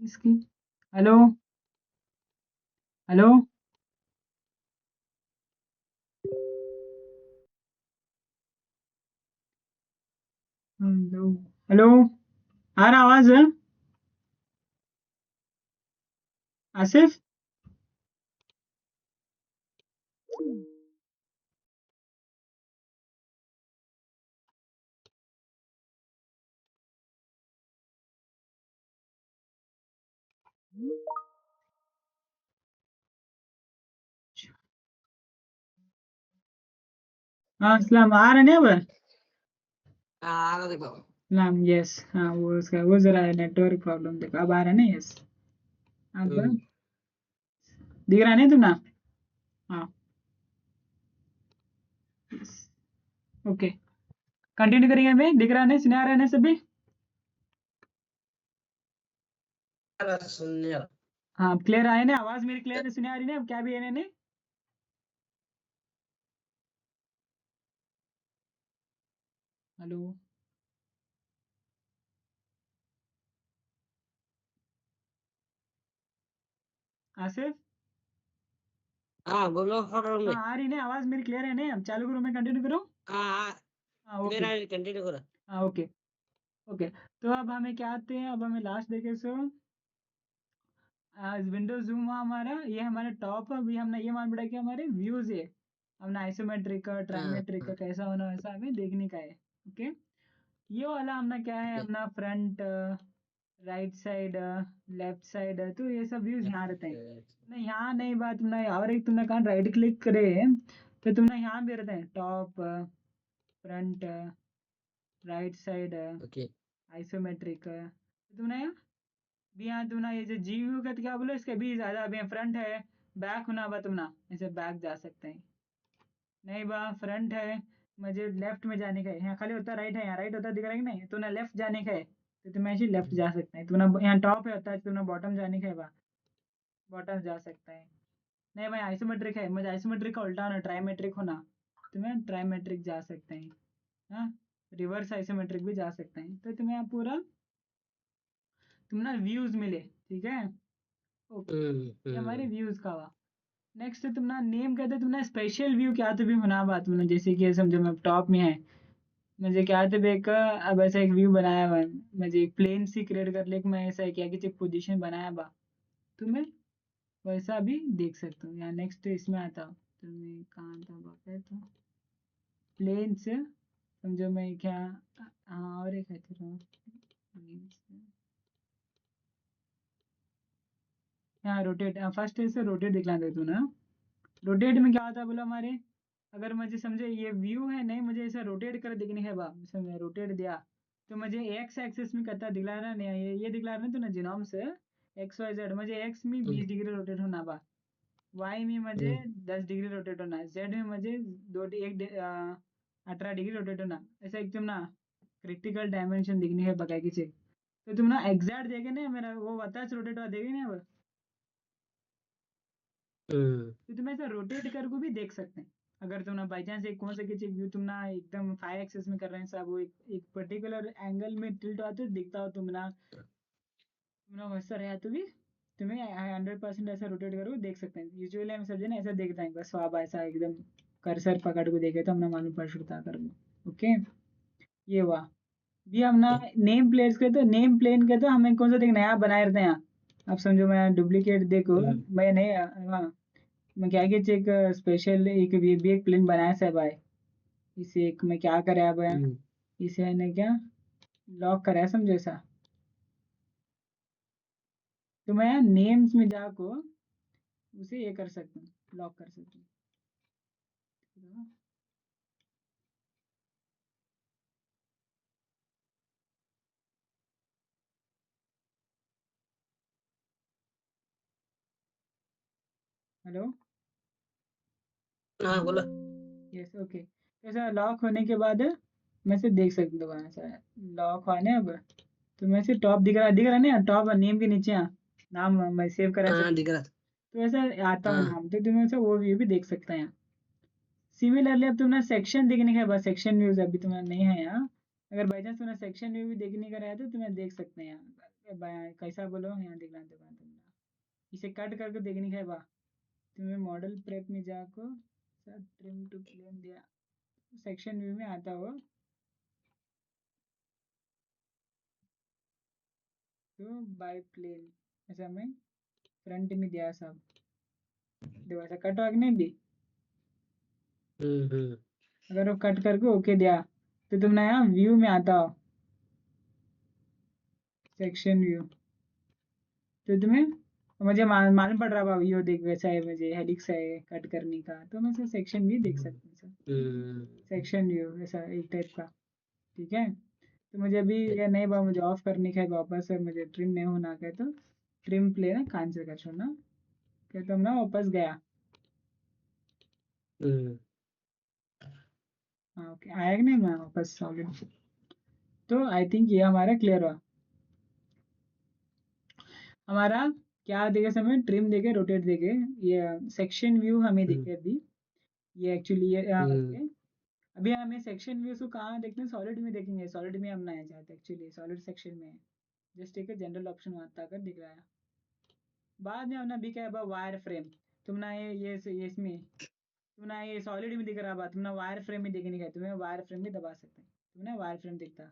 इसकी hello hello hello hello आ रहा आवाज है आसिफ हाँ सलाम आ रहा है ना अब देखो सलाम यस हाँ वो उसका वो जरा नेटवर्क प्रॉब्लम देखो अब आ रहा है ना यस अब दिख रहा नहीं तुम ना हाँ ओके कंटिन्यू करेंगे मैं दिख रहा नहीं सुना रहा है ना सभी सुनिए हाँ क्लियर आए ना आवाज मेरी क्लियर सुने आ रही ना अब क्या भी है नहीं हेलो आसिफ हाँ बोलो फॉर में हाँ आ रही ना आवाज मेरी क्लियर है नहीं अब चालू करूँ मैं कंटिन्यू करूँ हाँ हाँ ओके मेरा कंटिन्यू करो हाँ ओके ओके तो अब हमें क्या आते हैं अब हमें लास्ट देखे सो आज विंडो जूम हुआ हमारा ये हमारा टॉप अभी हमने ये मान पड़ा कि हमारे व्यूज है हमने आइसोमेट्रिक का हाँ ट्राइमेट्रिक का कैसा होना वैसा हमें देखने का है ओके ये वाला हमने क्या है ओके अपना front right side left side तो ये सब व्यूज यहाँ रहते हैं नहीं यहाँ नहीं बात तुमने और एक तुमने कहा राइट क्लिक करे तो तुमने यहाँ भी रहते हैं top front right side okay isometric तो तुमने भी यहाँ तुम ना ये जो जी व्यू का तो क्या बोलो इसके भी ज़्यादा अभी फ्रंट है बैक होना बा तुम ना ऐसे बैक जा सकते हैं नहीं बा फ्रंट है मुझे लेफ्ट में जाने का है यहाँ खाली होता राइट है यहाँ राइट होता दिख रहा है कि नहीं तो ना लेफ्ट जाने का है तो तुम ऐसे लेफ्ट जा सकते हैं तुम ना यहाँ टॉप है होता है तुम ना बॉटम जाने का है बा बॉटम जा सकता है नहीं भाई आइसोमेट्रिक है मुझे आइसोमेट्रिक का उल्टा होना ट्राइमेट्रिक होना तुम्हें ट्राइमेट्रिक जा सकते हैं हाँ रिवर्स आइसोमेट्रिक भी जा सकते हैं तो तुम्हें यहाँ पूरा तुम ना व्यूज मिले ठीक है ओके ये हमारे व्यूज का हुआ नेक्स्ट तुम ना नेम कहते तुम ना स्पेशल व्यू क्या तो भी बना बात तुमने जैसे कि समझो मैं टॉप में है मुझे क्या तो एक अब ऐसा एक व्यू बनाया हुआ है मुझे एक प्लेन सी क्रिएट कर ले कि मैं ऐसा क्या कि पोजीशन बनाया बा तुम्हें वैसा भी देख सकते हो यहाँ नेक्स्ट इसमें आता हूँ तुम्हें कहाँ था बात तो प्लेन से समझो मैं क्या हाँ और एक है तेरा यहाँ रोटेट फर्स्ट ऐसे रोटेट दिखला दे तू ना रोटेट में क्या होता है बोलो हमारे अगर मुझे समझे ये व्यू है नहीं मुझे ऐसा रोटेट कर दिखने है बा समझे रोटेट दिया तो मुझे एक्स एक्सिस में कितना दिखला रहा नहीं ये दिखला रहा है तो ना जिनोम से एक्स वाई जेड मुझे एक्स में 20 डिग्री रोटेट होना बा वाई में मुझे 10 डिग्री रोटेट होना जेड में मुझे 18 डिग्री रोटेट होना ऐसा एकदम ना क्रिटिकल डायमेंशन दिखनी है बकाया की चीज तो तुम ना एग्जैक्ट देखे ना मेरा वो बता रोटेट हुआ देगी ना अब तो तुम ऐसा रोटेट करके भी देख सकते हैं अगर तुम ना बाई चांस एक कौन सा किसी व्यू तुम ना एकदम 5 एक्सेस में कर रहे हैं सब वो एक पर्टिकुलर एंगल में टिल्ट आते दिखता हो तुम ना वैसा रहा तो भी तुम्हें 100% ऐसा रोटेट करके देख सकते हैं यूजुअली हम सब जो है ना ऐसा देखते हैं बस स्वाब ऐसा एकदम कर्सर पकड़ को देखे तो हमने मालूम पड़ सकता कर ओके ये हुआ भी हम ना नेम प्लेट्स के तो नेम प्लेन के तो हमें कौन सा देख नया बनाए रहते हैं यहाँ अब समझो मैं डुप्लीकेट देखो मैं नहीं हाँ मैं क्या कि एक स्पेशल एक भी एक प्लेन बनाया है भाई इसे एक मैं क्या करे अब इसे है ना क्या लॉक करा है समझो ऐसा तो मैं नेम्स में जाको उसे ये कर सकता हूँ लॉक कर सकता हूँ हेलो हाँ बोलो यस ओके तो ऐसा लॉक होने के बाद मैं से देख सकता हूँ ऐसा लॉक होने अब तो मैं से टॉप दिख रहा है ना टॉप नेम के नीचे नाम मैं सेव करा हाँ सकता दिख रहा तो ऐसा आता हूँ हाँ नाम तो तुम्हें ऐसा वो व्यू भी देख सकते हैं सिमिलरली अब तुम्हें सेक्शन देखने के बाद सेक्शन व्यूज अभी तुम्हारा नहीं है यहाँ अगर बाई चांस तुम्हें सेक्शन व्यू भी देखने का रहा तो तुम्हें देख सकते हैं यहाँ कैसा बोलो यहाँ दिखला दूंगा तुमने इसे कट करके देखने का है बा तुम्हें मॉडल प्रेप में जाको ट्रिम टू प्लेन दिया सेक्शन व्यू में आता हो तो बाय प्लेन ऐसा मैं फ्रंट में दिया सब देखो ऐसा कट वाग नहीं भी अगर वो कट करके ओके दिया तो तुमने यहाँ व्यू में आता हो सेक्शन व्यू तो तुम्हें मुझे मालूम पड़ रहा भाई यो देख वैसा है मुझे हेलिक्स है कट करने का तो मैं सर सेक्शन भी देख सकता हूँ सर सेक्शन व्यू ऐसा एक टाइप का ठीक है तो मुझे अभी ये नहीं बा मुझे ऑफ करने का है वापस से मुझे ट्रिम नहीं होना का है तो ट्रिम प्ले ना कैंसिल कर छोड़ना क्या तुम ना वापस गया हाँ ओके आया कि नहीं मैं वापस सॉलिड तो आई थिंक ये हमारा क्लियर हुआ हमारा क्या देखे समय ट्रिम देखे रोटेट देखे ये सेक्शन व्यू हमें देखे अभी ये एक्चुअली ये ओके अभी हमें सेक्शन व्यूज को कहाँ देखते हैं सॉलिड में देखेंगे सॉलिड में हम ना है चाहते एक्चुअली सॉलिड सेक्शन में है जस्ट एक जनरल ऑप्शन आता कर दिख रहा है बाद में हमने अभी क्या है वायर फ्रेम तुमने ये इसमें तुमने ये सॉलिड में दिख रहा बा तुमने वायर फ्रेम में देखने का तुम्हें वायर फ्रेम भी दबा सकते हैं तुमने वायर फ्रेम दिखता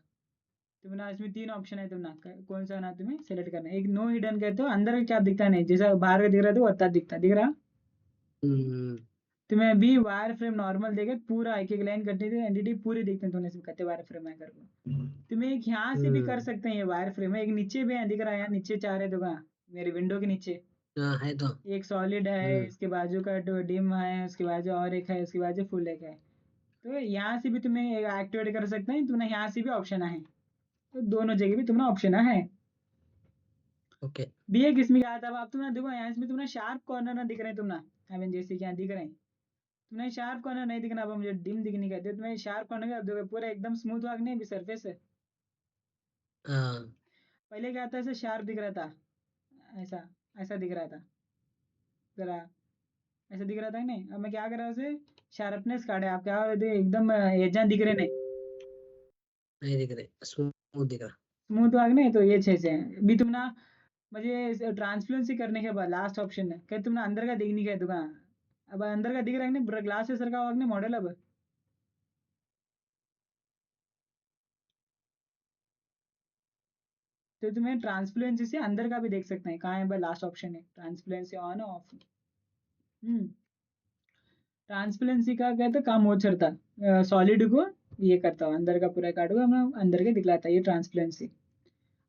तुम्हें इसमें 3 ऑप्शन है तुमने कौन सा ना तुम्हें सेलेक्ट करना है एक नो हिडन कहते हो अंदर का क्या दिखता नहीं जैसा बाहर का दिख रहा था वो अत्ता दिख रहा तुम्हें अभी वायर फ्रेम नॉर्मल देखे पूरा एक एक लाइन कटनी थी एंटिटी पूरी दिखते हैं तुम्हें कते वायर फ्रेम है कर तुम्हें एक यहाँ से भी कर सकते हैं ये वायर फ्रेम है एक नीचे भी है दिख रहा है यहाँ नीचे 4 है दुकान मेरी विंडो के नीचे है तो एक सॉलिड है इसके बाजू का डिम है उसके बाजू और एक है उसके बाजू फुल एक है तो यहाँ से भी तुम्हें एक्टिवेट कर सकते हैं तुम्हें यहाँ से भी ऑप्शन है तो दोनों जगह भी तुम्हें ऑप्शन है ओके भी एक इसमें क्या था अब तुम्हें देखो यहाँ इसमें तुम्हें शार्प कॉर्नर ना दिख रहे हैं तुम्हें आई मीन जैसे कि यहाँ दिख रहे हैं तुम्हें शार्प कॉर्नर नहीं दिखना अब मुझे डिम दिखने कहते हैं तुम्हें शार्प कॉर्नर अब देखो पूरा एकदम स्मूथ वाग नहीं अभी सरफेस है पहले क्या था ऐसा शार्प दिख रहा था ऐसा ऐसा दिख रहा था जरा ऐसा दिख रहा था कि नहीं अब मैं क्या कर रहा हूँ उसे शार्पनेस काटे आप क्या एकदम एजान दिख रहे नहीं दिख रहे स्मूथ दिख रहा स्मूथ वाग नहीं तो ये 6 से भी तुम ना मुझे ट्रांसपेरेंसी करने के बाद लास्ट ऑप्शन है क्या तुमने अंदर का देखने का है दुकान अब अंदर का दिख रहा है ना ग्लास से सर का वाग मॉडल अब तो तुम्हें ट्रांसपेरेंसी से अंदर का भी देख सकते हैं कहाँ है भाई लास्ट ऑप्शन है ट्रांसपेरेंसी ऑन ऑफ ट्रांसपेरेंसी का क्या तो काम हो चलता सॉलिड को ये करता हूँ अंदर का पूरा काट को मैं अंदर के दिखलाता है ये ट्रांसपेरेंसी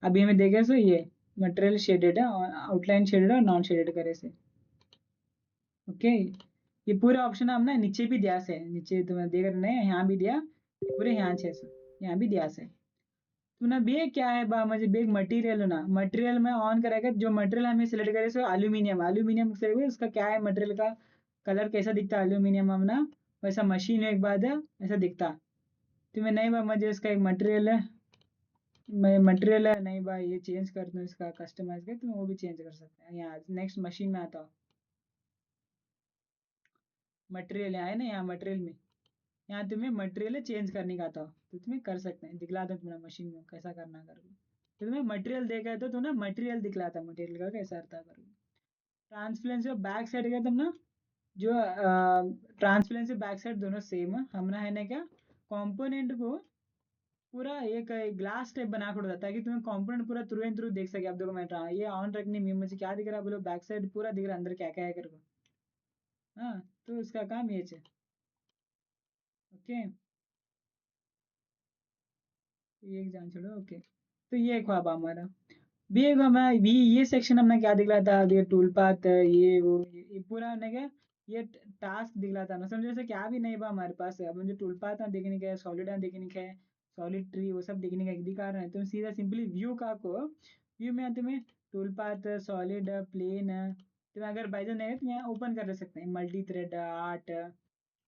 अभी हमें देखे सो ये मटेरियल शेडेड है आउटलाइन शेडेड और नॉन शेडेड करे से ओके ये पूरा ऑप्शन हमने नीचे भी दिया से नीचे तुम्हें देख रहे हैं यहाँ भी दिया पूरे यहाँ 600 यहाँ भी दिया से तूने बेग क्या है बा मुझे बेग मटेरियल ना मटेरियल में ऑन करेगा जो मटेरियल हमें सिलेक्ट करे सो एल्यूमिनियम एल्यूमिनियम से उसका क्या है मटेरियल का कलर कैसा दिखता है एल्यूमिनियम हम ना वैसा मशीन एक बाद है ऐसा दिखता तुम्हें नहीं बा मुझे इसका एक मटेरियल है मैं मटेरियल है नहीं भाई ये चेंज कर दूँ इसका कस्टमाइज कर तुम वो भी चेंज कर सकते हैं यहाँ नेक्स्ट मशीन में आता हूँ मटेरियल है ना यहाँ मटेरियल में यहाँ तुम्हें मटेरियल चेंज करने का आता हो तो तुम्हें कर सकते हैं दिखला दो तुम्हारा मशीन में कैसा करना करके तो तुम्हें मटेरियल देखा है तो तुम्हें मटेरियल दिखलाता मटेरियल का कैसा रहता करके ट्रांसपेरेंसी और बैक साइड का तुम ना जो ट्रांसपेरेंसी बैक साइड दोनों सेम है हमने है ना क्या कंपोनेंट को पूरा एक ग्लास टाइप बना कर ताकि तुम्हें कंपोनेंट पूरा थ्रू एंड थ्रू देख सके आप देखो मैं ये ऑन रखने में मुझे क्या दिख रहा है बोलो बैक साइड पूरा दिख रहा है अंदर क्या क्या है करके हाँ तो उसका काम ये है ओके ये एग्जाम छोड़ो ओके तो ये ख्वाब हमारा भी एक हमें भी ये सेक्शन हमने क्या दिखला था ये टूल पाथ ये वो ये पूरा हमने क्या ये टास्क दिखला था ना समझे से क्या भी नहीं बा हमारे पास अब मुझे टूल पाथ ना देखने का है सॉलिड ना देखने का है सॉलिड ट्री वो सब देखने का दिखा रहे हैं तुम सीधा सिंपली व्यू का को व्यू में तुम्हें टूल पाथ सॉलिड प्लेन तुम्हें अगर बाई चांस नहीं है तो यहाँ ओपन कर सकते हैं multi thread art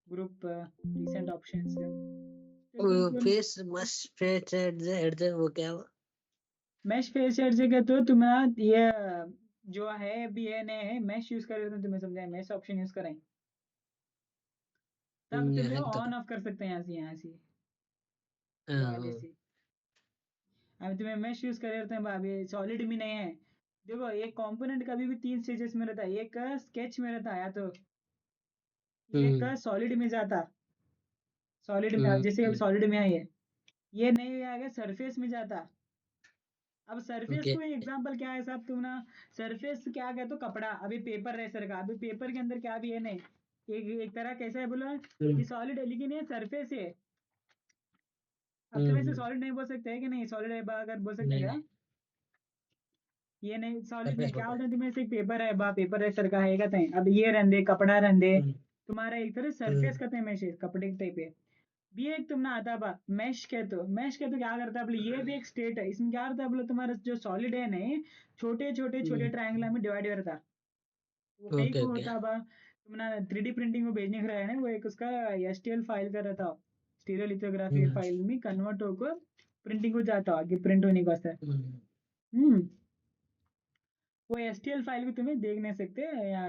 group recent options तो तुम कौन फेस मस्ट फेस हेड वो क्या हुआ मैश फेस सेट से कहते हो तुम्हारा ये जो है अभी है ने मैश यूज कर रहे हो तो तुम्हें समझाए मैश ऑप्शन यूज करें तब तुम्हें है तो ऑन ऑफ कर सकते हैं यहाँ से हाँ वाले से अभी तुम्हें मैश यूज कर रहे हैं अभी सॉलिड में नहीं है। देखो एक कंपोनेंट कभी भी 3 स्टेजेस में रहता है, एक स्केच में रहता है या तो एक हम्म सॉलिड में जाता, सॉलिड में जैसे अभी हम्म सॉलिड में है ये नहीं आ गया सरफेस में जाता। अब सरफेस ओके को एग्जांपल क्या है साहब तुम ना, सरफेस क्या कहते हो, कपड़ा, अभी पेपर रेसर का, अभी पेपर के अंदर क्या भी है नहीं, एक तरह कैसा है बोलो, ये हम्म सॉलिड है लेकिन ये सरफेस है। अब तुम ऐसे हम्म, सॉलिड नहीं बोल सकते है कि नहीं, सॉलिड है अगर बोल सकते नहीं क्या, नहीं ये नहीं सॉलिड नहीं, सरफेस क्या बोल रहे बोलते हैं तुम्हें, ऐसे पेपर है पेपर रेसर का है कहते हैं, अब ये रहने कपड़ा रहने हैं। तुम्हारा एक तरह सरफेस हम्म कहते हैं, मैश कपड़े के टाइप है। भी एक तुम ना आता बा मैश कहते हो, मैश कहते हो क्या करता है बोले, ये भी एक स्टेट है, इसमें क्या करता है बोले, तुम्हारा जो सॉलिड है नहीं, छोटे छोटे छोटे हम्म, ट्रायंगल में डिवाइड करता, वो कई ओके को ओके होता बा तुम ना 3D प्रिंटिंग में भेजने के रहा है ना, वो एक उसका STL फाइल का रहता, स्टीरियोलिथोग्राफी हम्म फाइल में कन्वर्ट होकर प्रिंटिंग को जाता आगे प्रिंट होने का वास्ते। हम्म हम्म वो STL फाइल भी तुम्हें देख नहीं सकते, या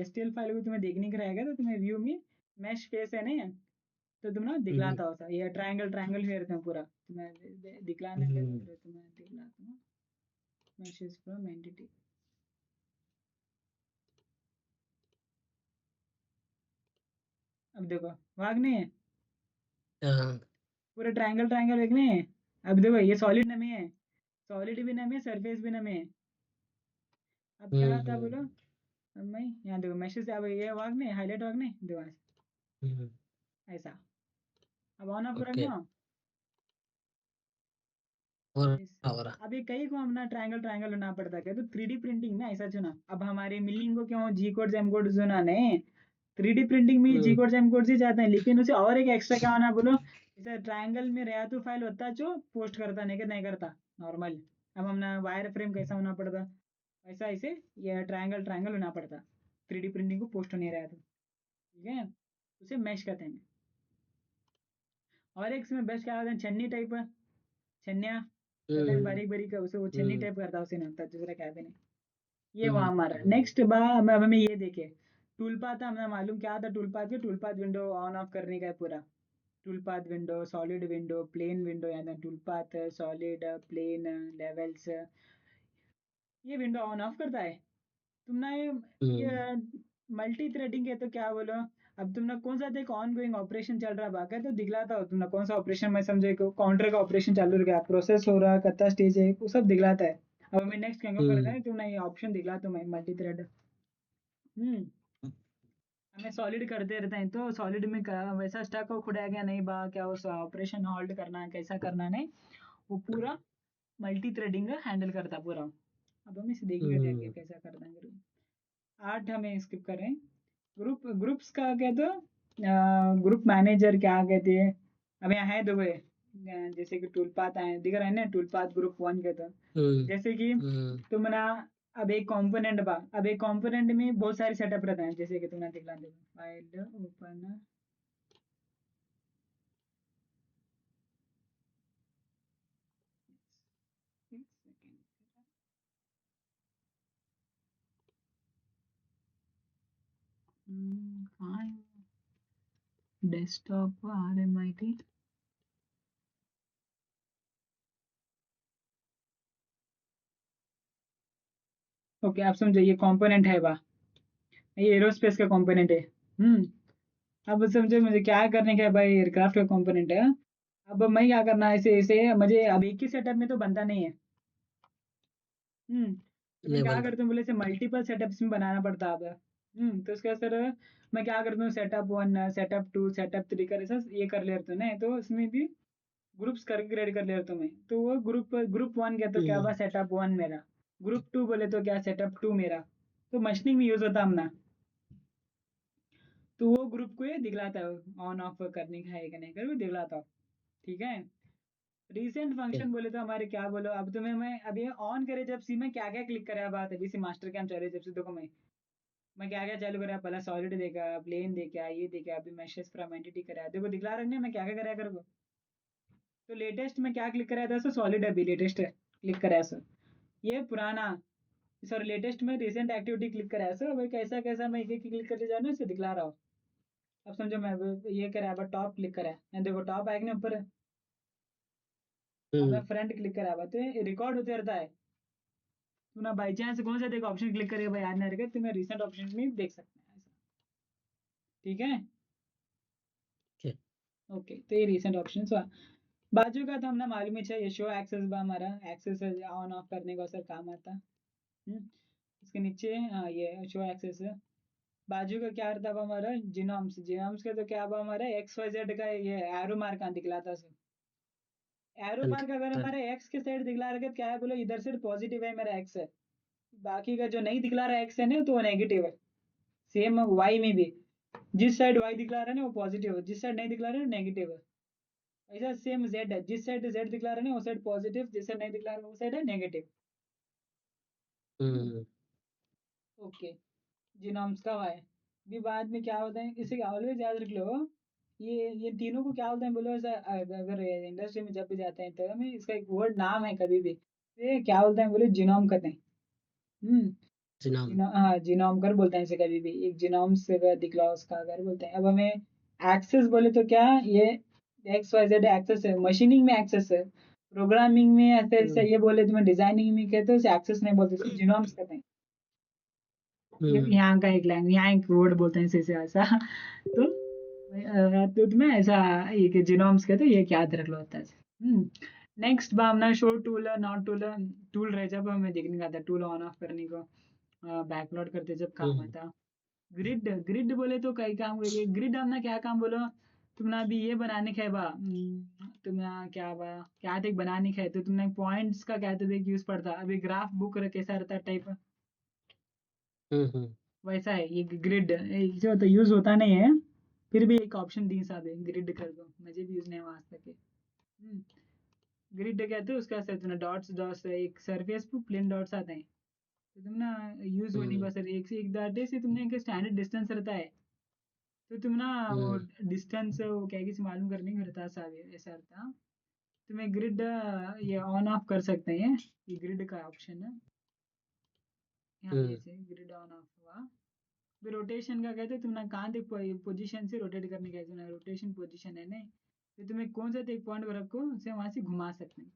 STL फाइल भी तुम्हें देखने का रहेगा तो तुम्हें व्यू में मैश फेस है नहीं, तो तुम ना हम्म दिखलाता होता, ये ट्रायंगल ट्रायंगल फेरते हैं पूरा तुम्हें दिखलाने का हम्म, तो तुम्हें दिखलाता हूँ, मैशेस फ्रॉम एंटिटी। अब देखो भाग नहीं है, हाँ पूरे ट्रायंगल ट्रायंगल देखने हैं। अब देखो ये सॉलिड नमी है, सॉलिड भी नमी है, सरफेस भी नमी है। अब क्या था बोलो, हम्म अब मैं यहाँ देखो मैशेस, अब ये भाग नहीं हाईलाइट भाग नहीं देखो हम्म, ऐसा। अब ऑन ऑफ ओके रखना, और ऐसा। हो रहा। अब ये कई को हम ना ट्रायंगल ट्रायंगल होना पड़ता है तो 3D प्रिंटिंग में ऐसा चुना, अब हमारे मिलिंग को क्यों जी कोड एम कोड चुना नहीं, 3D प्रिंटिंग में जी हम्म कोड एम कोड ही जाते हैं, लेकिन उसे और एक एक्स्ट्रा क्या होना बोलो, जैसे ट्रायंगल में रहा तो फाइल होता जो पोस्ट करता नहीं कि नहीं करता नॉर्मल। अब हमने वायर फ्रेम कैसा होना पड़ता, वैसा ऐसे ये ट्रायंगल ट्रायंगल होना पड़ता, 3D प्रिंटिंग को पोस्ट नहीं रहा तो, ठीक है, उसे मैश कहते हैं। और एक इसमें बेस्ट क्या होता है, छन्नी टाइप, छन्निया रहता है हम्म बारीक बारीक का, उसे वो छन्नी हम्म टाइप करता है, उसे नहीं होता दूसरा क्या भी नहीं। ये वहाँ हम्म हमारा हम्म नेक्स्ट बा, अब हमें ये देखे टूल पाथ, हमें मालूम क्या था टूल पाथ, के tool path window on off करने का है पूरा, tool path window, solid window, plane window, यानी tool path, solid, plane, levels, ये विंडो ऑन ऑफ करता है। तुम ना हम्म, ये मल्टी थ्रेडिंग है तो क्या बोलो, अब तुमने कौन सा देखो ऑन गोइंग ऑपरेशन चल रहा बाका तो दिखलाता हो तुमने कौन सा ऑपरेशन, मैं समझे काउंटर का ऑपरेशन चालू हो गया, प्रोसेस हो रहा कितना स्टेज है वो सब दिखलाता है। अब हमें नेक्स्ट क्या करना हम्म, है, तुमने ये ऑप्शन दिखला तो मैं मल्टी थ्रेड। हम्म हमें सॉलिड करते रहते हैं तो सॉलिड में वैसा स्टक हो खुदा गया नहीं बा क्या, उस ऑपरेशन होल्ड करना है कैसा करना नहीं, वो पूरा मल्टी थ्रेडिंग हैंडल करता पूरा। अब हम इसे देखेंगे जाके हम्म, कैसा करना है ग्रुप। 8 हमें स्किप करें, ग्रुप्स का कहते हो, ग्रुप मैनेजर क्या कहते हैं, अब यहाँ है दो जैसे कि टूल पाथ आए दिख रहा है ना, टूल पाथ ग्रुप 1 कहते हैं, हम्म, जैसे कि हम्म, तुमने अब एक कंपोनेंट बा, अब एक कंपोनेंट में बहुत सारे सेटअप रहते हैं, जैसे कि तुमने दिखला दे फाइल ओपन, कहाँ है डेस्कटॉप RMIT। ओके आप समझो ये कंपोनेंट है बा, ये एरोस्पेस का कंपोनेंट है। अब समझो मुझे क्या करने का है भाई, एयरक्राफ्ट का कंपोनेंट है। अब मैं क्या करना है, ऐसे ऐसे मुझे अब एक ही सेटअप में तो बनता नहीं है। तो मैं नहीं क्या बनता। करता हूँ बोले, मल्टीपल सेटअप्स में बनाना पड़ता है अब। तो इसका सर मैं क्या करता हूँ, सेटअप 1, सेटअप 2, सेटअप 3 कर ऐसा ये कर लेता हूँ ना, तो इसमें भी ग्रुप्स करके क्रिएट कर लेता हूँ मैं, तो वो ग्रुप 1 क्या तो क्या हम्म हुआ सेटअप 1 मेरा, ग्रुप 2 बोले तो क्या सेटअप 2 मेरा, तो मशीनिंग में यूज होता हमना, तो वो ग्रुप को ये दिखलाता है ऑन ऑफ करने का है कि नहीं कर वो दिखलाता हो, ठीक है। रिसेंट okay, फंक्शन बोले तो हमारे क्या बोलो, अब तुम्हें मैं अभी ऑन करे जब सी में क्या क्या क्लिक करे बात, अभी से मास्टर कैम चल रही है जब से, देखो मैं क्या क्या चालू करा, पहला सॉलिड देखा, प्लेन देखा, ये देखा, अभी मैशेस फ्रॉम एंटिटी करा, देखो दिखला रहे हैं मैं क्या क्या करा कर को। तो लेटेस्ट में क्या क्लिक कराया था, सो सॉलिड अभी लेटेस्ट क्लिक कराया सो, ये पुराना, सॉरी लेटेस्ट में रिसेंट एक्टिविटी क्लिक कराया सो, भाई कैसा कैसा मैं एक एक क्लिक करते जा रहा हूँ इसे दिखला रहा हूँ। अब समझो मैं ये करा टॉप क्लिक करा, देखो टॉप आएगा ना ऊपर, मैं फ्रंट क्लिक करा तो रिकॉर्ड होते रहता है। तू ना बाई चांस कौन सा देख ऑप्शन क्लिक करेगा भाई याद ना रहेगा, तुम्हें रिसेंट ऑप्शन में देख सकते हैं ऐसा। ठीक है, ठीक ओके, तो ये रिसेंट ऑप्शन हुआ। बाजू का तो हमने मालूम ही है, ये शो एक्सेस बा हमारा एक्सेस ऑन ऑफ करने का सर काम आता। इसके नीचे ये शो एक्सेस है। बाजू का क्या रहता है हमारा जीनोम्स, जीनोम्स का तो क्या हुआ हमारा एक्स वाई जेड का ये एरो मार्क दिखलाता सर। एरो मार्क अगर है। हमारे एक्स के साइड दिखला रहा है क्या है बोलो, इधर से पॉजिटिव है मेरा एक्स है, बाकी का जो नहीं दिखला रहा है एक्स है ना तो वो नेगेटिव है। सेम वाई में भी जिस साइड वाई दिखला रहा है ना वो पॉजिटिव है, जिस साइड नहीं दिखला रहा है नेगेटिव है। ऐसा सेम जेड है, जिस साइड जेड दिखला रहा है ना वो साइड पॉजिटिव, जिस साइड नहीं दिखला रहा वो साइड है नेगेटिव। हम्म ओके, जीनोम्स का है। भी बाद में क्या होता है इसे ऑलवेज याद रख लो, ये तीनों को क्या बोलते हैं बोलो ऐसा, अगर इंडस्ट्री में जब भी जाते हैं तो हमें इसका एक वर्ड नाम है कभी भी, ये क्या बोलते हैं बोले जीनोम कहते हैं। हम्म जिनाम। हाँ जीनोम कर बोलते हैं इसे, कभी भी एक जीनोम से अगर दिखला उसका अगर बोलते हैं। अब हमें एक्सेस बोले तो क्या, ये एक्स वाई जेड एक्सेस है, मशीनिंग में एक्सेस है, प्रोग्रामिंग में ऐसे ऐसे ये बोले तुम्हें डिजाइनिंग में कहते हो एक्सेस नहीं बोलते, जीनोम्स कहते हैं। ये हम्म यहाँ का एक लैंग्वेज, यहाँ एक वर्ड बोलते हैं इसे ऐसा। तो तो तुम्हें ऐसा ये जीनोम्स कहते हैं, ये याद रख लो होता है। नेक्स्ट भावना show tool not tool, tool रहे जब हमें देखने का था, टूल ऑन ऑफ करने को बैकलोड करते जब काम हम्म आता। ग्रिड, ग्रिड बोले तो कई काम करेंगे, ग्रिड हमने क्या काम बोलो, तुमने अभी ये बनाने का है बा, तुमने क्या बा क्या थे बनाने का है तो तुमने पॉइंट्स का क्या तो यूज पड़ता, अभी ग्राफ बुक कैसा रहता है टाइप हम्म वैसा है ये ग्रिड, जो तो यूज होता नहीं है, फिर भी एक ऑप्शन दी साहब है ग्रिड कर दो, मुझे भी यूज नहीं हुआ आज तक है। ग्रिड कहते हैं उसका सर तुमने डॉट्स डॉट्स एक सरफेस पे प्लेन डॉट्स आते हैं, तो तुम ना यूज होने हम्म का सर एक से एक डाटे से तुमने एक स्टैंडर्ड डिस्टेंस रहता है, तो तुम ना वो हम्म डिस्टेंस वो क्या किसी मालूम करने का रहता है साहब ऐसा रहता। तुम्हें ग्रिड ये ऑन ऑफ कर सकते हैं, ये ग्रिड का ऑप्शन है यहाँ, ये हम्म से ग्रिड ऑन ऑफ हुआ। फिर रोटेशन का कहते हैं तुमने कहाँ तक पोजीशन से रोटेट करने का है, रोटेशन पोजीशन है नहीं, तो तुम्हें कौन सा एक पॉइंट को रखो उसे वहां से घुमा सकते हैं,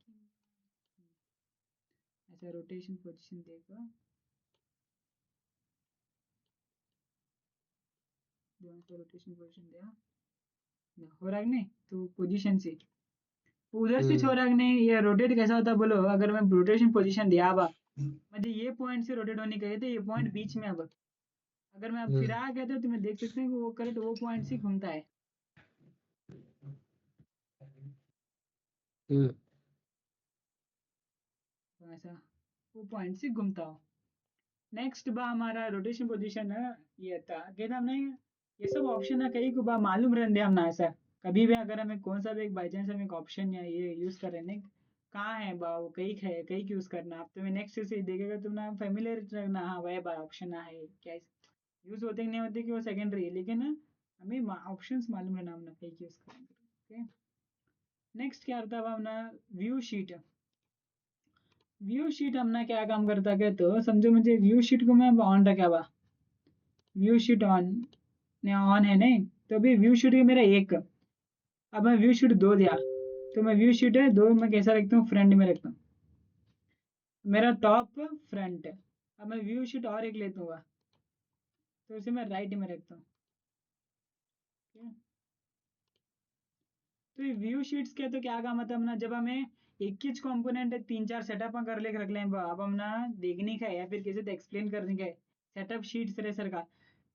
ऐसा रोटेशन पोजीशन देखो, रोटेशन पोजीशन दिया हो रहा है कि नहीं, तो पोजीशन से उधर से हम्म छोड़ा कि नहीं, ये रोटेट कैसा होता है बोलो, अगर मैं रोटेशन पोजीशन दिया बा मुझे ये पॉइंट से रोटेट होने का, तो ये पॉइंट बीच में, अब अगर मैं अब फिरा कहते हो तो मैं देख सकते हैं कि वो करेक्ट वो पॉइंट से घूमता है, हम्म तो ऐसा वो पॉइंट से घूमता हो। नेक्स्ट बा हमारा रोटेशन पोजीशन है, ये था कहता हमने ये सब ऑप्शन है कई को बा मालूम रहने हम ना ऐसा, कभी भी अगर हमें कौन सा भी एक बाई चांस हम एक ऑप्शन या ये यूज कर रहे हैं कहाँ है बा वो कई है कई यूज करना, आप तुम्हें नेक्स्ट से देखेगा तुम ना फेमिलियर रखना, हाँ वह बा ऑप्शन है क्या यूज होते कि नहीं होते कि वो सेकेंडरी है, लेकिन ना हमें ऑप्शंस मालूम रहना हमने कई यूज करेंगे। ओके, नेक्स्ट क्या रहता है अपना व्यू शीट। व्यू शीट हमने क्या काम करता है तो समझो मुझे व्यू शीट को मैं ऑन रखा हुआ, व्यू शीट ऑन ऑन है नहीं, तो अभी व्यू शीट है मेरा एक, अब मैं व्यू शीट दो दिया, तो मैं व्यू शीट है दो मैं कैसा रखता हूँ फ्रंट में रखता हूँ, मेरा टॉप फ्रंट है। अब मैं व्यू शीट और एक लेता हूँ तो इसे मैं राइट में रखता हूँ। तो ये व्यू शीट्स के तो क्या काम आता है अपना, जब हमें एक ही कंपोनेंट तीन चार सेटअप कर लेकर रख लें, अब हम ना देखने का है या फिर किसी से एक्सप्लेन करने का है सेटअप शीट्स रहे सर का,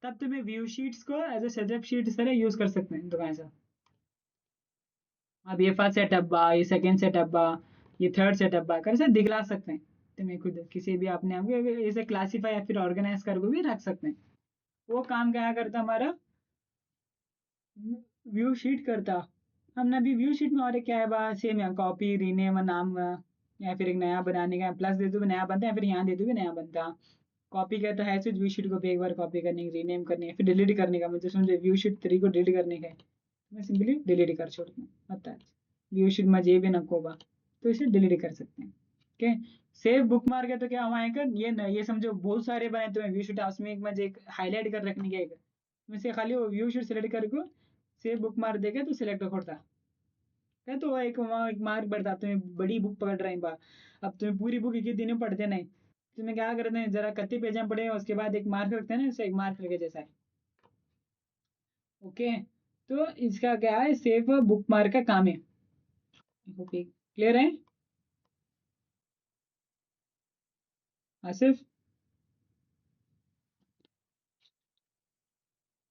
तब तुम्हें व्यू शीट्स को as a setup sheet sir use कर सकते हैं तो कैसा। अब ये फर्स्ट सेटअप बा, ये सेकंड सेटअप बा, ये थर्ड सेटअप बा कर से दिखला सकते हैं, तुम्हें खुद किसी भी अपने आप को इसे क्लासीफाई या फिर ऑर्गेनाइज करके भी रख सकते हैं। वो काम क्या करता हमारा व्यू शीट करता। हमने अभी व्यू शीट में और एक क्या है बा सेम है कॉपी रीनेम नाम या फिर एक नया बनाने का प्लस दे दो भी नया बनता है, फिर यहाँ दे दो भी नया बनता। कॉपी का तो है सिर्फ व्यू शीट को भी एक बार कॉपी करने की रीनेम करने का फिर डिलीट करने का, मुझे समझे व्यू शीट 3 को डिलीट करने का है, मैं सिंपली डिलीट कर छोड़ती हूँ होता है। व्यू शीट में जे भी नको बा तो इसे डिलीट कर सकते हैं। ओके, सेव बुक मार्क है तो क्या हुआ है कर ये न, ये समझो बहुत सारे बने तो व्यू शीट उसमें एक मुझे एक हाईलाइट कर रखने का मैं से खाली वो व्यू शीट सेलेक्ट करके सेव बुक मार देगा तो सिलेक्ट होता क्या तो एक वहाँ एक मार्क बढ़ता, तुम्हें बड़ी बुक पकड़ रहे हैं बा, अब तुम्हें पूरी बुक एक ही दिन में पढ़ते नहीं, तुम्हें क्या करते हैं, जरा कत्ती पेज में पढ़े उसके बाद एक मार्क रखते हैं ना, इसे एक मार्क रखे जैसा है। ओके, तो इसका क्या है, सेफ बुक मार्क का काम है। क्लियर है आसिफ?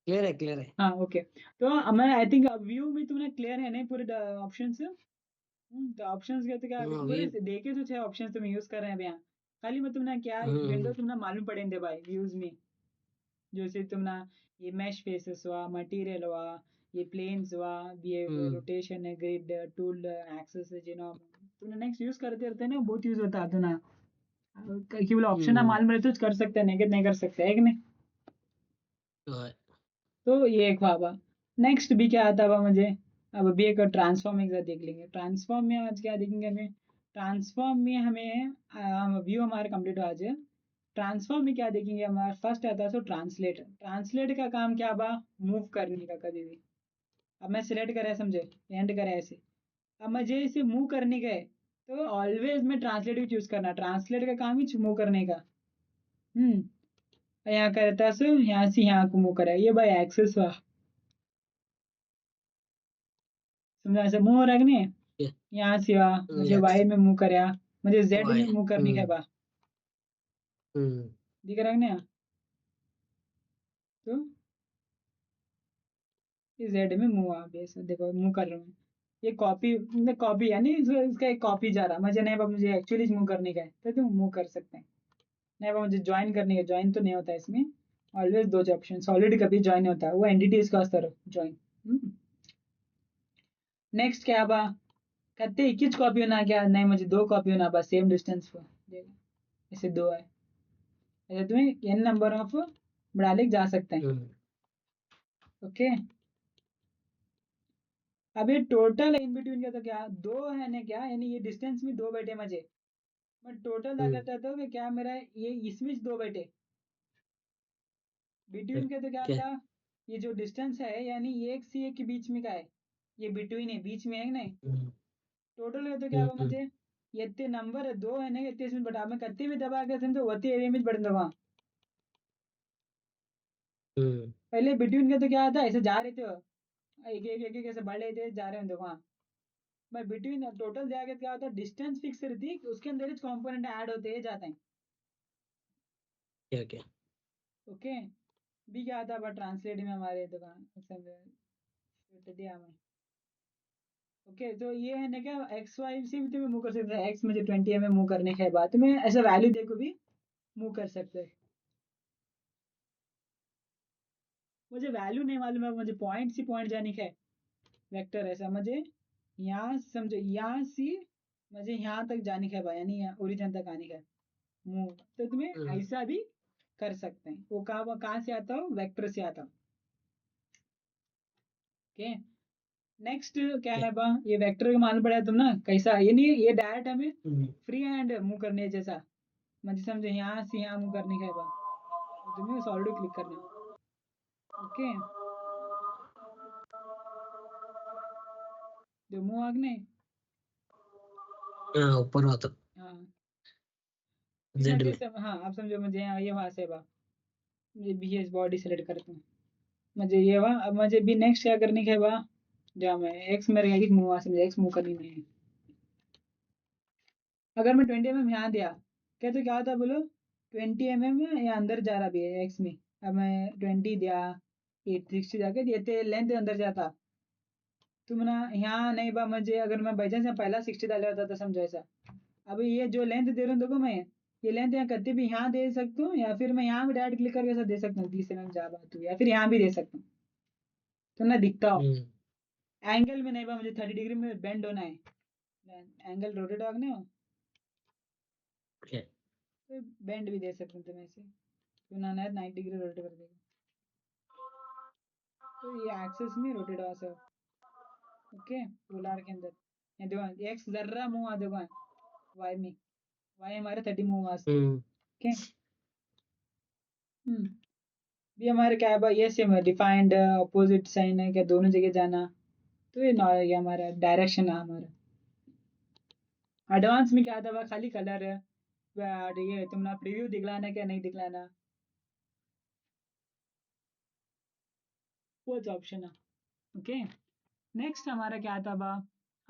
क्लियर है। हाँ ओके। तो मैं आई थिंक व्यू में तुमने क्लियर है नहीं पूरे ऑप्शन से? तो ऑप्शंस के तो क्या हाँ पूरे व्यू। देखे तो 6 ऑप्शंस तुम यूज कर रहे हैं अभी यहाँ। खाली मैं तुमने क्या विंडो तुमने मालूम पड़ेंगे भाई व्यूज में, जैसे तुमने ये मैश फेसेस हुआ, मटेरियल हुआ, ये प्लेन्स हुआ, ये रोटेशन है, ग्रिड, टूल, एक्सेस है, जिनो तुमने नेक्स्ट यूज करते रहते हैं ना, बहुत यूज होता है तो ना, केवल ऑप्शन ना मालूम रहते तो कर सकते हैं, नहीं कर सकते है कि नहीं? तो ये एक हुआ। नेक्स्ट भी क्या आता है मुझे, अब अभी एक ट्रांसफॉर्म एक साथ देख लेंगे। ट्रांसफॉर्म में आज क्या देखेंगे हमें, ट्रांसफॉर्म में हमें व्यू हमारा कंप्लीट हो आज। ट्रांसफॉर्म में क्या देखेंगे, हमारा फर्स्ट आता है सो ट्रांसलेट। ट्रांसलेट का काम क्या बा, मूव करने का कभी भी। अब मैं सिलेक्ट करा है समझे, एंड करा है ऐसे, अब मुझे इसे मूव करने का है, तो ऑलवेज मैं ट्रांसलेट भी चूज करना, ट्रांसलेट का काम ही मूव करने का। यहाँ करता सो यहाँ से यहाँ को मूव करा, ये भाई एक्सेस हुआ, समझा? ऐसे मूव हो रहा है कि नहीं, यहाँ से हुआ, मुझे वाई में मूव करया, मुझे जेड में मूव करने का बा, दिख रहा है कि नहीं? तो ये जेड में मूव आ बेस, देखो मूव कर रहा हूँ ये कॉपी, कॉपी यानी इसका एक कॉपी जा रहा, मुझे नहीं मुझे एक्चुअली मूव करने का है तो तुम मूव कर सकते हैं। नहीं मुझे ज्वाइन करने का, ज्वाइन तो नहीं होता है इसमें, ऑलवेज दो ऑप्शन, सॉलिड कभी ज्वाइन होता है, वो एंटिटीज का स्तर ज्वाइन। नेक्स्ट क्या बा, कहते एक ही कॉपी होना, क्या नहीं मुझे दो कॉपी होना बस सेम डिस्टेंस पर, ऐसे दो है, ऐसे तुम्हें एन नंबर ऑफ बढ़ा ले जा सकते हैं। ओके, अब ये टोटल इन बिटवीन का तो क्या दो है ना, क्या यानी ये डिस्टेंस में दो बैठे मुझे, मैं टोटल अगर चाहता हूँ कि क्या मेरा ये इसमें दो बैठे, बिटवीन का तो क्या था, ये जो डिस्टेंस है यानी एक से एक के बीच में का है, ये बिटवीन है बीच में है नहीं, टोटल का तो क्या हुआ मुझे, ये इतने नंबर है दो है ना, इतने इसमें बटा, मैं कत्ती भी दबा के समझो वती एरिया में बढ़ दूंगा। पहले बिटवीन का तो क्या था, ऐसे जा रहे थे एक ऐसे बढ़ रहे थे, जा रहे हैं देखो हाँ, मैं बिटवीन टोटल जाके क्या होता है, डिस्टेंस फिक्स रहती है, उसके अंदर ही कंपोनेंट ऐड होते हैं जाते हैं। ओके, भी क्या आता है ट्रांसलेट में हमारे दुकान दिया हमें। ओके, तो ये है ना क्या, एक्स वाई से भी तुम्हें मूव कर सकते हैं, एक्स मुझे 20 में मूव करने के बाद तुम्हें ऐसा वैल्यू देखो भी मूव कर सकते हैं। मुझे वैल्यू नहीं मालूम है, मुझे पॉइंट से पॉइंट जाने का है, वेक्टर ऐसा मुझे यहाँ समझो, यहाँ से मुझे यहाँ तक जाने का है, यानी ओरिजिन तक आने का है मूव, तो तुम्हें ऐसा भी कर सकते हैं। वो कहाँ से आता हो, वेक्टर से आता हो। ओके, नेक्स्ट क्या है बा, ये वेक्टर का मालूम पड़ा तुम ना कैसा, ये नहीं ये डायरेक्ट हमें फ्री हैंड मूव करने जैसा, मुझे समझे यहाँ से यहाँ मूव करने का है बा, तो तुम्हें सॉलिड क्लिक करना है। ओके, जो मूव आगने ऊपर होता हाँ जेड में। हाँ अब समझो मुझे यहाँ ये वहां से बा, मुझे बी एस बॉडी सेलेक्ट करता हूँ, मुझे ये हुआ, अब मुझे भी नेक्स्ट क्या करने का है बा, जहाँ मैं एक्स मेरे एक मूव आ समझे, एक्स मूव करनी नहीं है, अगर मैं 20 mm यहाँ दिया क्या तो क्या होता है बोलो, 20 mm या अंदर जा रहा भी है एक्स में, अब मैं 20 दिया 860 जाके देते लेंथ अंदर जाता, तुम ना यहाँ नहीं बा, मुझे अगर मैं बाई चांस पहला 60 डाला होता तो समझो ऐसा, अब ये जो लेंथ दे रहा हूँ देखो मैं, ये लेंथ यहाँ कभी भी यहाँ दे सकता हूँ, या फिर मैं यहाँ भी डायरेक्ट क्लिक करके ऐसा दे सकता हूँ 30 mm जा बात हुई, या फिर यहाँ भी दे सकता हूँ, तो ना दिखता हो। एंगल में नहीं बा, मुझे 30 डिग्री में बेंड होना है, एंगल रोटेट होना हो तो बेंड भी दे सकते हैं तुम ऐसे, तो ना 90 डिग्री रोटेट कर देगा, तो ये एक्सेस में रोटेट हुआ सब। ओके, पोलर के अंदर ये देखो एक्स जर्रा मुंह आ देखो, वाई में वाई हमारे 30 मुंह वास्ते। ओके, भी हमारे क्या है भाई, ये सेम है, डिफाइंड अपोजिट साइन है क्या, दोनों जगह जाना, तो ये ये हमारा डायरेक्शन है हमारा। एडवांस में क्या था वह खाली कलर है, ये तुमने प्रीव्यू दिखलाना क्या नहीं दिखलाना, वो ऑप्शन है। ओके, नेक्स्ट हमारा क्या था बा,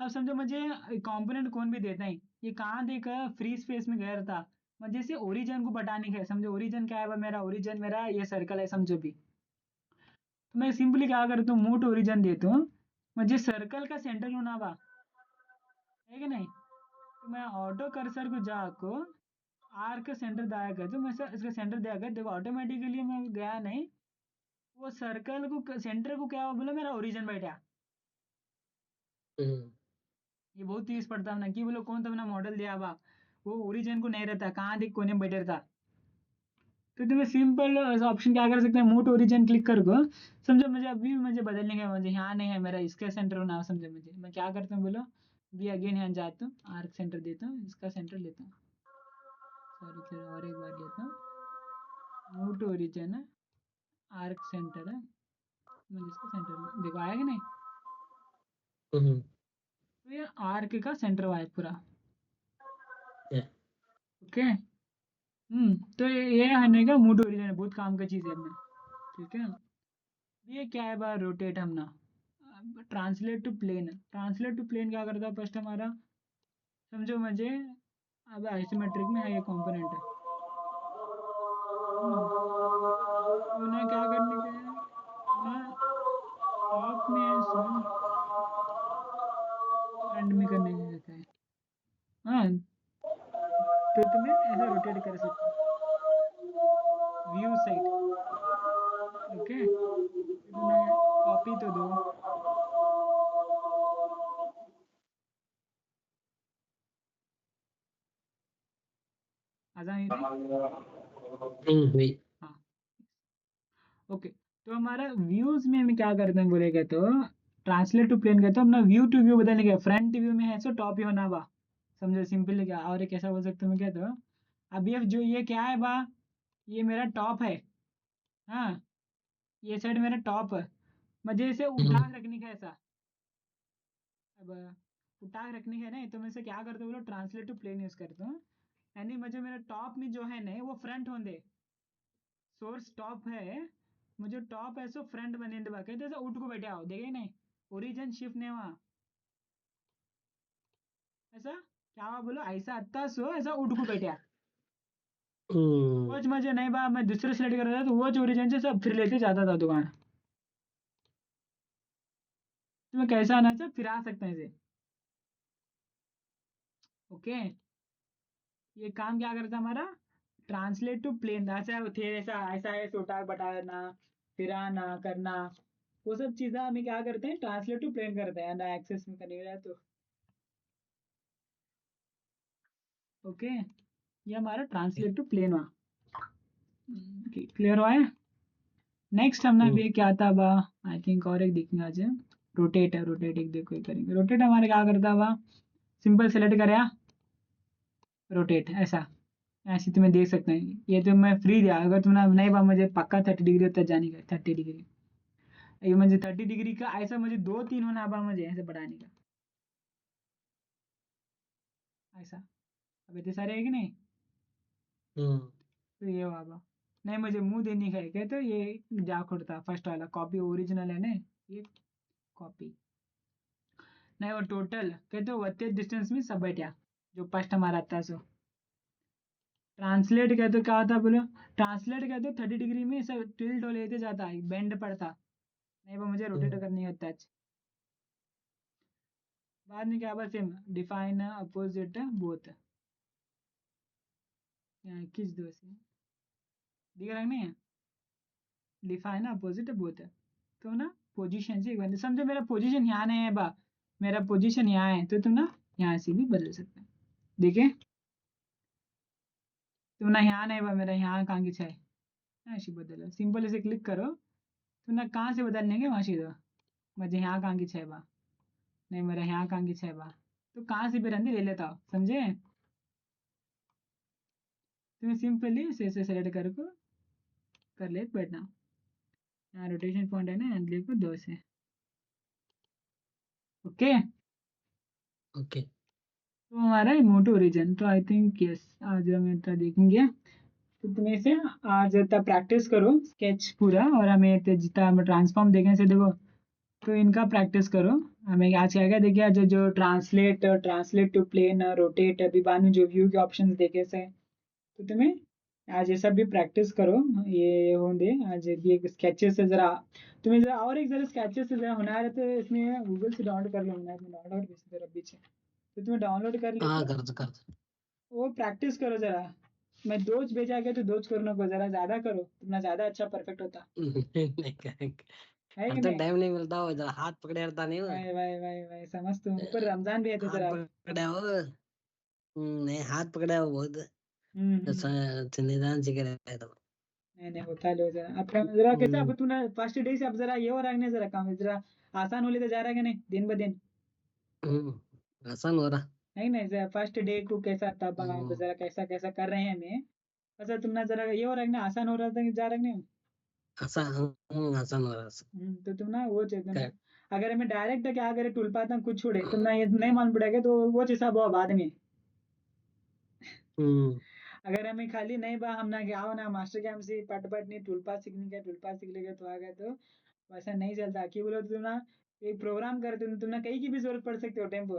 अब समझो मुझे कंपोनेंट कौन भी देता है, ये कहाँ देकर फ्री स्पेस में गया था, मुझे से ओरिजिन को बताने का है। समझो ओरिजिन क्या है बा, मेरा ओरिजिन मेरा ये सर्कल है समझो भी, तो मैं सिंपली क्या करता हूँ मूट ओरिजिन देता हूँ, मुझे सर्कल का सेंटर होना बा, है कि नहीं, तो मैं ऑटो कर्सर को जाको आर का सेंटर दिया कर, तो मैं इसका सेंटर दिया कर, देखो ऑटोमेटिकली मैं गया नहीं, वो सर्कल को सेंटर को क्या हुआ बोलो मेरा ओरिजिन बैठा। हम्म, ये बहुत तेज पड़ता है ना कि बोलो कौन सा अपना मॉडल दिया बा, वो ओरिजिन को नहीं रहता, कहाँ दिख कोने में बैठे रहता। तो तुम्हें सिंपल ऑप्शन क्या कर सकते हैं, मूट ओरिजिन क्लिक कर को, समझो मुझे अभी मुझे बदलने का, मुझे यहाँ नहीं है मेरा इसका सेंटर होना, समझो मुझे मैं क्या करता हूँ बोलो, भी अगेन यहाँ जाता हूँ, आर्क सेंटर देता हूँ, इसका सेंटर लेता हूँ, सॉरी चलो और एक बार लेता हूँ, मूट ओरिजिन है, आर्क सेंटर है, मुझे इसका सेंटर देखो आया कि नहीं, हम्म, तो ये आर्क का सेंटर हुआ है पूरा। yeah, ओके, तो ये है का मूड ओरिजिन बहुत काम का चीज़ है अपने, ठीक है। ये क्या है बार रोटेट हम ना, translate to plane, translate to plane क्या करता है फर्स्ट हमारा, समझो मुझे अब आइसोमेट्रिक में है ये कंपोनेंट है, तो उन्हें क्या करने का है, उन्हें टॉप में है सो फ्रंट में करने का रहता है। हाँ, तो तुम्हें ऐसा रोटेट कर सकते हो व्यू साइड। ओके, तो तुम्हें कॉपी तो दो, आसान ही थे। वही। हाँ, ओके, तो हमारा व्यूज में हम क्या करते हैं बोलेगा तो, ट्रांसलेट टू प्लेन कहते हैं अपना व्यू टू व्यू बदलने का, फ्रंट व्यू में है सो टॉप ही होना बा, समझो सिंपल क्या, और एक कैसा बोल सकते हो मैं क्या तो, अब ये जो ये क्या है बा, ये मेरा टॉप है, हाँ, ये साइड मेरा टॉप है, मुझे इसे उठा हम्म, के रखने का ऐसा, अब उठा के रखने का है ना, तो मैं इसे क्या करता हूँ बोलो ट्रांसलेट टू प्लेन यूज करता हूँ, यानी मुझे मेरा टॉप में जो है ना वो फ्रंट होने दे, सोर्स टॉप है, मुझे टॉप है सो फ्रंट बने दबा के, तो उठ को बैठे आओ देखे नहीं, ओरिजिन शिफ्ट नहीं हुआ, ऐसा क्या हुआ बोलो, ऐसा अत्ता सो ऐसा उठ को बैठा, वो मुझे नहीं बा, मैं दूसरे सेलेक्ट कर रहा था तो वो जो ओरिजिन से सब फिर लेते जाता था दुकान, तो मैं कैसा आना चाहिए फिर आ सकते हैं इसे। ओके, ये काम क्या करता है हमारा, ट्रांसलेट टू प्लेन, ऐसा थे ऐसा ऐसा है सोटा बटाना फिराना करना, वो सब चीज़ें हमें क्या करते हैं ट्रांसलेट टू प्लेन करते हैं ना, एक्सेस में करने का तो। ओके, ये हमारा ट्रांसलेट टू प्लेन हुआ, क्लियर हुआ है। नेक्स्ट हमने भी क्या था बा, आई थिंक और एक देखेंगे आज, रोटेट है, रोटेट एक देखो एक करेंगे, रोटेट हमारे क्या करता बा, सिंपल सेलेक्ट करे रोटेट ऐसा, ऐसे तुम्हें देख सकते हैं, ये तो मैं फ्री दिया, अगर तुमने नहीं बा मुझे पक्का 30 डिग्री होता जाने का, 30 डिग्री, ये मुझे 30 डिग्री का ऐसा मुझे 2-3 होना बा मुझे ऐसे बढ़ाने का, ऐसा, अब इतने सारे है कि नहीं, तो ये बाबा, नहीं मुझे मुंह देने का है क्या, तो ये जा खुड़ता फर्स्ट वाला कॉपी ओरिजिनल है ना, ये कॉपी नहीं, वो टोटल कहते हो वत्ते डिस्टेंस में सब बैठा, जो फर्स्ट हमारा आता है सो, ट्रांसलेट कहते हो क्या होता है बोलो, ट्रांसलेट कहते हो 30 डिग्री में सब टिल्ट हो लेते जाता है, बेंड पड़ता, नहीं वो मुझे रोटेट करनी होता है। बाद में क्या बस सेम डिफाइन अपोजिट बोथ, किस दो से दिख रहा नहीं है, डिफाइन अपोजिट बोथ, तो ना पोजीशन से एक बार समझो मेरा पोजीशन यहाँ नहीं है बा, मेरा पोजीशन यहाँ है, तो तुम ना यहाँ से भी बदल सकते हैं, देखिए तुम ना यहाँ नहीं बा, मेरा यहाँ कहाँ की है, ऐसे बदलो सिंपल इसे क्लिक करो, तुम ना कहाँ से बदल लेंगे वहाँ से दो, मुझे यहाँ कहाँ की है बा, नहीं मेरा यहाँ कहाँ की है बा, तो कहाँ से भी रंदी ले लेता हो समझे, तुम्हें सिंपली इसे सेलेक्ट करके कर ले बैठना, यहाँ रोटेशन पॉइंट है ना लिखो 2 से, ओके, ओके। तो हमारा मोटो ओरिजिन तो आई थिंक यस, आज हम इतना देखेंगे। तो तुम्हें से आज इतना प्रैक्टिस करो स्केच पूरा, और हमें जितना हम ट्रांसफॉर्म देखें से देखो, तो इनका प्रैक्टिस करो। हमें आज क्या क्या देखिए, आज जो translate translate to plane rotate अभी बानू जो व्यू के ऑप्शंस देखे से, तो तुम्हें आज ये सब भी प्रैक्टिस करो। ये होंगे आज ये स्केचेस से जरा, तुम्हें जरा और एक जरा स्केचेस से जरा होना है तो इसमें गूगल से डाउनलोड कर लो, मैं डाउनलोड कर जरा पीछे, तो तुम्हें डाउनलोड कर हाँ, लेते, कर दो। वो प्रैक्टिस करो जरा। मैं दोज भेजा गया तो दोज करने को जरा ज्यादा करो, तुम्हारा ज्यादा अच्छा परफेक्ट होता नहीं करेंगे। है कि अब तो नहीं। टाइम नहीं मिलता हो, जरा हाथ पकड़े रहता नहीं हो। भाई भाई भाई भाई समझ तुम, ऊपर रमजान भी है तो हाथ जरा। पकड़े हो। नहीं, हाथ पकड़े हो बहुत। हम्म। निदान सीखे रहे तो। नहीं नहीं होता लो जरा, अब जरा कैसे, अब हम्म, तूने फर्स्ट डे से अब जरा ये हो रहा है नहीं, जरा काम जरा आसान हो लेते जा रहा है कि नहीं दिन ब दिन। आसान हो रहा। नहीं नहीं जरा फर्स्ट डे को कैसा था, अब हम्म, जरा कैसा कैसा कर रहे हैं हमें, अच्छा तुमने जरा ये हो रहा है ना, आसान हो रहा था कि जा रहा है कि नहीं। आसान हो रहा। तो तुम ना वो चाहिए तुमने, करेक्ट। अगर हमें डायरेक्ट क्या करे टूल पाता कुछ छोड़े तुमने ये नहीं मालूम पड़ेगा तो वो हिसाब हुआ बाद में। हम्म, अगर हमें खाली नहीं बा हम ना क्या हो ना मास्टर कैंप से पट पट नहीं टूल पास सीखने का, टूल पास सीख लेगा तो आ गया, तो वैसा नहीं चलता। क्यों बोलो तो तुम ना एक प्रोग्राम करते हो, तुम ना कहीं की भी जरूरत पड़ सकती हो टेम्पो,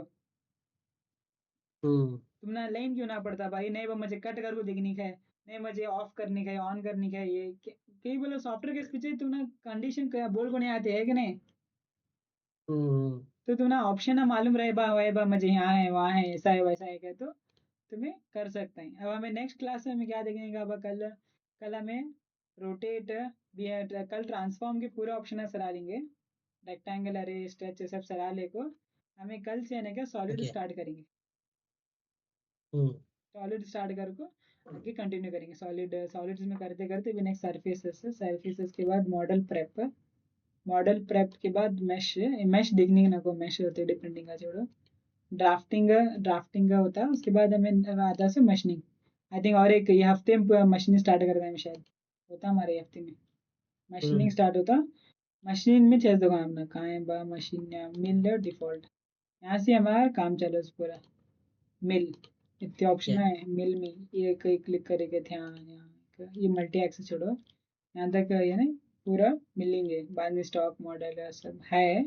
हम्म, तुम ना लाइन क्यों ना पड़ता भाई, नहीं बा मुझे कट करके दिखनी है, नहीं मुझे ऑफ करनी है ऑन करनी है, ये कहीं बोलो सॉफ्टवेयर के पीछे तुम ना कंडीशन बोल को नहीं आते है कि नहीं। हम्म, तो तुम ना ऑप्शन ना मालूम रहे बा वही बा मुझे यहाँ है वहाँ है ऐसा है वैसा है क्या, तो तुम्हें कर सकते हैं। अब हमें नेक्स्ट क्लास में हमें क्या देखने का, अब कल कल हमें रोटेट भी है, कल ट्रांसफॉर्म के पूरे ऑप्शन सरा लेंगे, रेक्टेंगल अरे स्ट्रेच सब सरा ले को, हमें कल से आने का सॉलिड ओके। स्टार्ट करेंगे। हम्म, सॉलिड स्टार्ट कर को आगे कंटिन्यू करेंगे, सॉलिड सॉलिड्स में करते करते भी नेक्स्ट सरफेसेस, सरफेसेस के बाद मॉडल प्रेप, मॉडल प्रेप के बाद मैश, मैश देखने ना को मैश होते डिपेंडिंग का जोड़ो, ड्राफ्टिंग, ड्राफ्टिंग का होता है, उसके बाद हमें आता है मशीनिंग। आई थिंक और एक ये हफ्ते में मशीनिंग स्टार्ट कर देंगे शायद, होता हमारे ये हफ्ते में मशीनिंग हम्म, स्टार्ट होता। मशीन में चेस दो काम ना कहाँ है बा मशीन मिल डिफॉल्ट, यहाँ से हमारा काम चलो पूरा मिल, इतने ऑप्शन क्या? है मिल में, ये कहीं क्लिक करेंगे ध्यान यहाँ, ये मल्टी एक्सेस छोड़ो, यहाँ तक ये ना पूरा मिलेंगे, बाद में स्टॉक मॉडल सब है।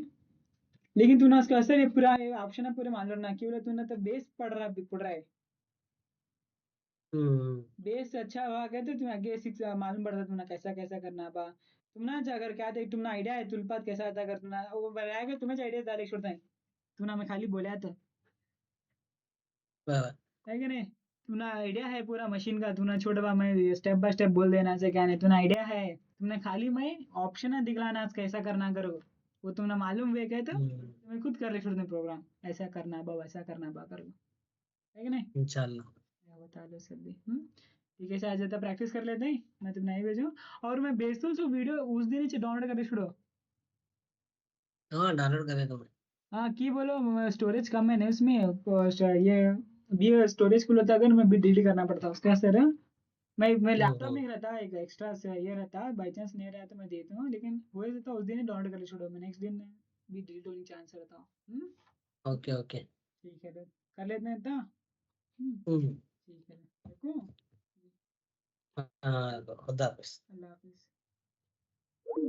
लेकिन तूने उसका असर ये पूरा ऑप्शन है पूरे मान लो ना, क्यों बोले तूने तो बेस पढ़ रहा है, हम्म, बेस अच्छा हुआ गया तो तुम्हें आगे सिक्स मालूम पड़ता तुम्हें कैसा कैसा करना बा, तुम ना अगर क्या थे तुमने आइडिया है तुलपात कैसा आता अगर तुमने वो बनाएगा तुम्हें आइडिया डायरेक्ट छोड़ता है, तूने हमें खाली बोला तो बराबर। है कि नहीं। तूने आइडिया है पूरा मशीन का, तूने छोटा बा मैं स्टेप बाय स्टेप बोल देना से क्या नहीं, तूने आइडिया है, तुमने खाली मैं ऑप्शन है दिखलाना कैसा करना करो, वो तुमने मालूम हुए गए तो हम्म, तुम्हें खुद कर ले छोड़ने प्रोग्राम, ऐसा करना बा वैसा करना बा करो, है कि नहीं। इंशाल्लाह। या बता लो सब भी ठीक है, शायद ज़्यादा प्रैक्टिस कर लेते हैं, मैं तुम नहीं भेजूँ, और मैं भेजता हूँ सो वीडियो उस दिन ही डाउनलोड करके छोड़ो। हाँ, डाउनलोड करे तुमने। हाँ की बोलो स्टोरेज कम है नहीं उसमें, ये भी स्टोरेज फुल होता है अगर मैं भी डिलीट करना पड़ता है उसका सर, मैं लैपटॉप हम्म, में ही रहता है एक एक्स्ट्रा से ये रहता है, बाई चांस नहीं रहा तो मैं देता हूँ, लेकिन वही रहता है उस दिन ही डाउनलोड कर छोड़ो, मैं नेक्स्ट दिन भी डिलीट होने चांस रहता हूँ। Okay, okay. ठीक है तो कर लेते हैं इतना। हम्म, ठीक है देखो, हाँ, खुदा हाफिज। अल्लाह हाफिज़।